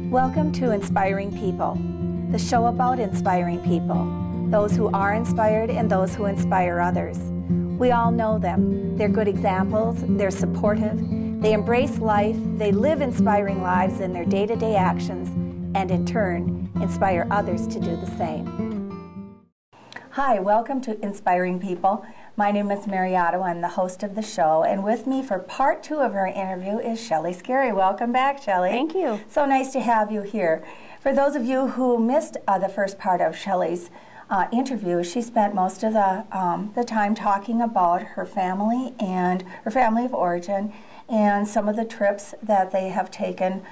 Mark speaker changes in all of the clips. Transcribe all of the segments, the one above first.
Speaker 1: Welcome to Inspiring People, the show about inspiring people, those who are inspired and those who inspire others. We all know them. They're good examples, they're supportive, they embrace life, they live inspiring lives in their day-to-day actions, and in turn, inspire others to do the same. Hi, welcome to Inspiring People. My name is Mary Otto. I'm the host of the show, and with me for part 2 of our interview is Shelley Skarie. Welcome back, Shelley.
Speaker 2: Thank you.
Speaker 1: So nice to have you here. For those of you who missed the first part of Shelley's interview, she spent most of the time talking about her family and her family of origin and some of the trips that they have taken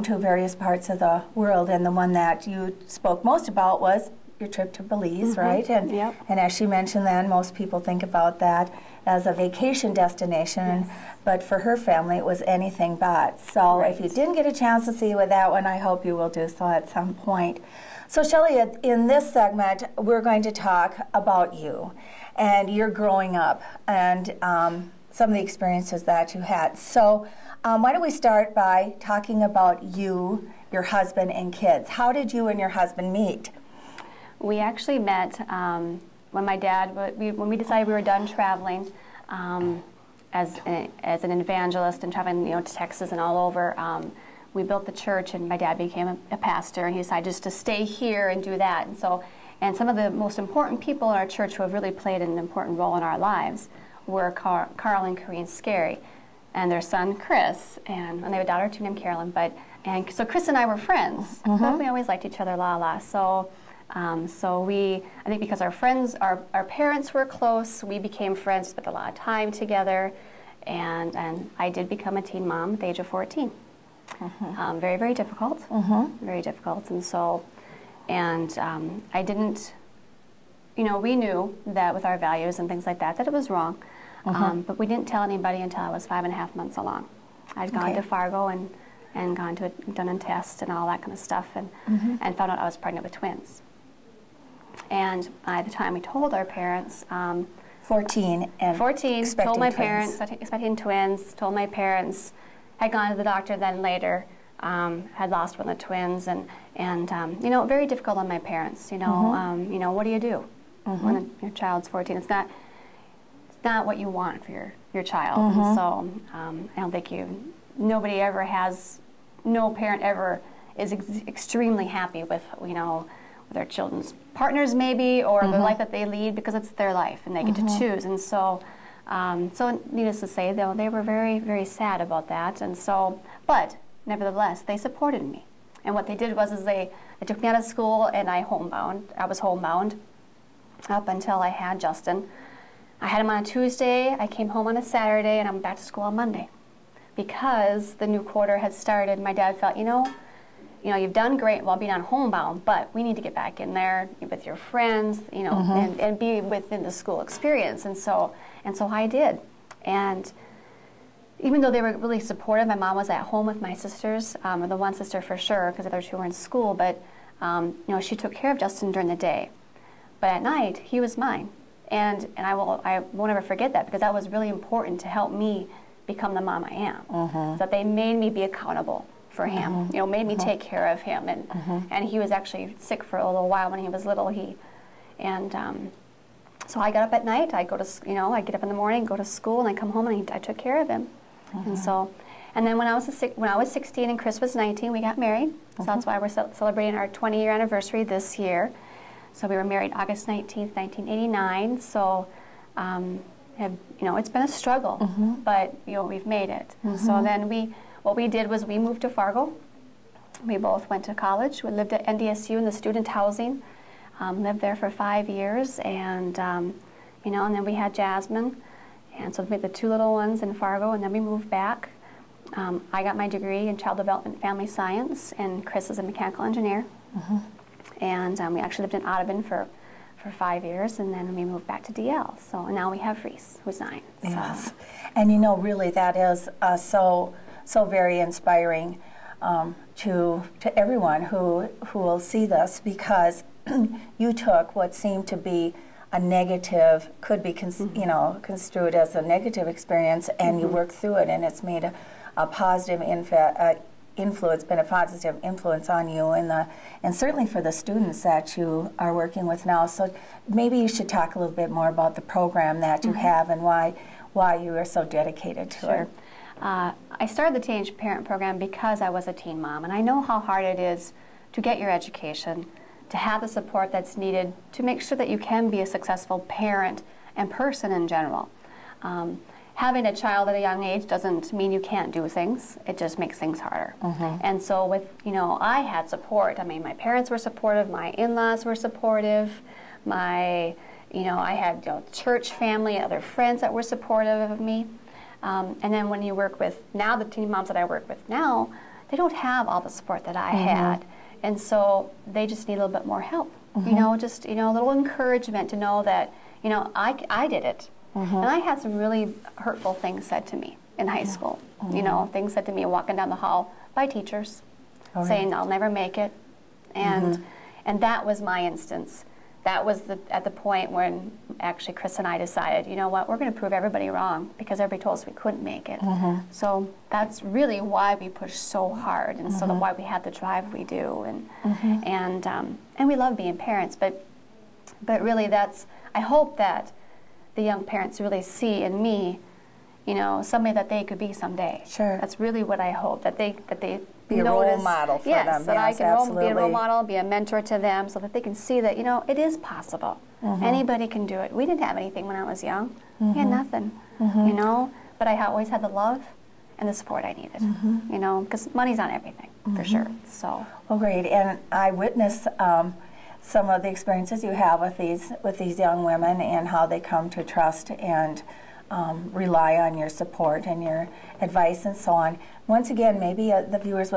Speaker 1: to various parts of the world. And the one that you spoke most about was your trip to Belize, right? And,
Speaker 2: yep.
Speaker 1: And as she mentioned then, most people think about that as a vacation destination,
Speaker 2: Yes.
Speaker 1: but for her family it was anything but. So
Speaker 2: Right.
Speaker 1: if you didn't get a chance to see with that one, I hope you will do so at some point. So Shelley, in this segment, we're going to talk about you and your growing up and some of the experiences that you had. So why don't we start by talking about you, your husband, and kids. How did you and your husband meet?
Speaker 2: We actually met when my dad, when we decided we were done traveling as an evangelist and traveling, to Texas and all over. We built the church, and my dad became a pastor, and he decided just to stay here and do that. And some of the most important people in our church who have really played an important role in our lives were Carl and Corinne Skarie, and their son Chris, and they have a daughter too named Carolyn. And so Chris and I were friends. But we always liked each other, So I think because our parents were close, we became friends, spent a lot of time together, and I did become a teen mom at the age of 14. Very, very difficult, very difficult, and I didn't, we knew that with our values and things like that it was wrong, but we didn't tell anybody until I was 5.5 months along. I'd gone to Fargo and gone to done a test and all that kind of stuff, and found out I was pregnant with twins. And by the time we told our parents,
Speaker 1: 14 and
Speaker 2: 14, told my
Speaker 1: twins.
Speaker 2: parents, expecting twins, told my parents, had gone to the doctor then later, had lost one of the twins, and very difficult on my parents. What do you do when your child's 14? It's not what you want for your child. And so I don't think nobody ever has, no parent ever is extremely happy with their children's partners maybe, or the life that they lead, because it's their life and they get to choose. And so needless to say, though, they were very, very sad about that. And so, but nevertheless, they supported me. And what they did was they took me out of school, and I was homebound up until I had Justin. I had him on a Tuesday, I came home on a Saturday, and I'm back to school on Monday. Because the new quarter had started, my dad felt, you've done great while being on homebound, but we need to get back in there with your friends, and be within the school experience. And so I did. And even though they were really supportive, my mom was at home with my sisters, the one sister for sure, because the other two were in school, but she took care of Justin during the day. But at night, he was mine. And I won't ever forget that, because that was really important to help me become the mom I am. So that they made me be accountable for him, made me take care of him, and he was actually sick for a little while when he was little. So I got up at night. I go to, I get up in the morning, go to school, and I come home and I took care of him. And then when I was 16 and Chris was 19, we got married. So that's why we're celebrating our 20-year anniversary this year. So we were married August 19th, 1989. So it's been a struggle, but we've made it. And so then what we did was we moved to Fargo. We both went to college. We lived at NDSU in the student housing. Lived there for 5 years, and and then we had Jasmine, and so we had the 2 little ones in Fargo, and then we moved back. I got my degree in child development and family science, and Chris is a mechanical engineer. And we actually lived in Audubon for 5 years, and then we moved back to DL. So now we have Reese, who's 9.
Speaker 1: Yes, so. And really that is so very inspiring to everyone who will see this, because you took what seemed to be a negative, could be construed as a negative experience, and you worked through it, and it's made a positive influence, been a positive influence on you and certainly for the students that you are working with now. So maybe you should talk a little bit more about the program that you have and why you are so dedicated to it.
Speaker 2: I started the Teenage Parent Program because I was a teen mom, and I know how hard it is to get your education, to have the support that's needed to make sure that you can be a successful parent and person in general. Having a child at a young age doesn't mean you can't do things. It just makes things harder. And so with, I had support. I mean, my parents were supportive, my in-laws were supportive, I had church family, other friends that were supportive of me. And then when you work with, now the teen moms that I work with now, they don't have all the support that I had. And so they just need a little bit more help. Just, a little encouragement to know that, I did it. And I had some really hurtful things said to me in high school. Things said to me walking down the hall by teachers, saying I'll never make it. And that was my instance. That was at the point when actually Chris and I decided, you know what, we're going to prove everybody wrong because everybody told us we couldn't make it. So that's really why we push so hard, and so why we have the drive we do, and we love being parents. But really, I hope that the young parents really see in me, somebody that they could be someday.
Speaker 1: Sure.
Speaker 2: That's really what I hope, that they
Speaker 1: be a role model for them.
Speaker 2: Yes, that I can be a role model, be a mentor to them, so that they can see that, it is possible. Anybody can do it. We didn't have anything when I was young. We had nothing, but I always had the love and the support I needed, because money's not everything, for sure. So.
Speaker 1: Well, great, and I witnessed some of the experiences you have with these young women and how they come to trust and rely on your support and your advice and so on. Once again, maybe the viewers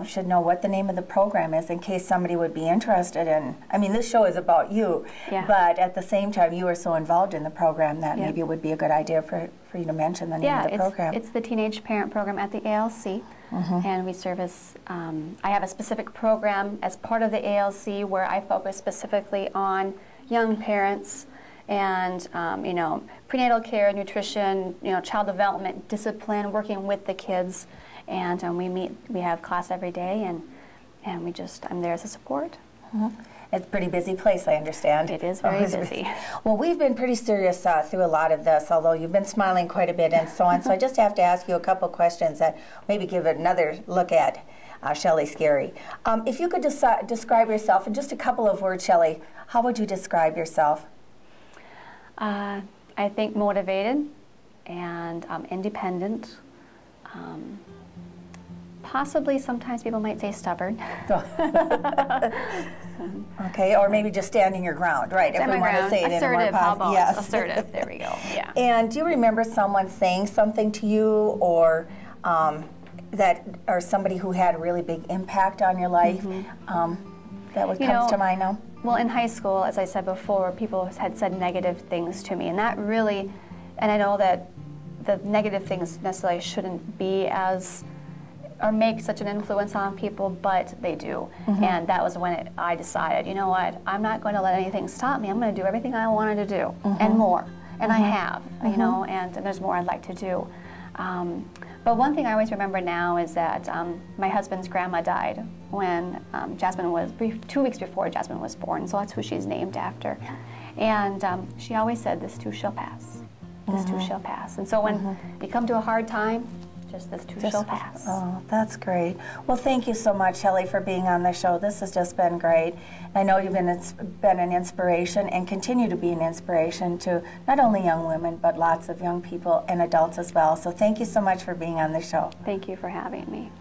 Speaker 1: should know what the name of the program is in case somebody would be interested in. I mean, this show is about you, but at the same time, you are so involved in the program that maybe it would be a good idea for you to mention the name of the program.
Speaker 2: It's the Teenage Parent Program at the ALC, and we service, I have a specific program as part of the ALC where I focus specifically on young parents and prenatal care, nutrition, child development, discipline, working with the kids, and we have class every day, and I'm there as a support.
Speaker 1: It's a pretty busy place, I understand.
Speaker 2: It is very busy.
Speaker 1: Well, we've been pretty serious through a lot of this, although you've been smiling quite a bit and so on. So I just have to ask you a couple questions that maybe give another look at Shelley Skarie. If you could describe yourself in just a couple of words, Shelley, how would you describe yourself?
Speaker 2: I think motivated and independent. Possibly sometimes people might say stubborn.
Speaker 1: Okay, or maybe just standing your ground, right? If we want to say it in a more positive.
Speaker 2: Yes. Assertive, there we go. Yeah.
Speaker 1: And do you remember someone saying something to you, or or somebody who had a really big impact on your life that would come to mind now?
Speaker 2: Well, in high school, as I said before, people had said negative things to me, and that really, and I know that the negative things necessarily shouldn't be or make such an influence on people, but they do. And that was when I decided, you know what, I'm not going to let anything stop me. I'm going to do everything I wanted to do, and more. And I have, and there's more I'd like to do. But one thing I always remember now is that my husband's grandma died when Jasmine was 2 weeks before Jasmine was born, so that's who she's named after. And she always said, "This too shall pass. This too shall pass." And so when you come to a hard time, just this too shall pass.
Speaker 1: Oh, that's great. Well, thank you so much, Shelley, for being on the show. This has just been great. I know you've been an inspiration and continue to be an inspiration to not only young women, but lots of young people and adults as well. So thank you so much for being on the show.
Speaker 2: Thank you for having me.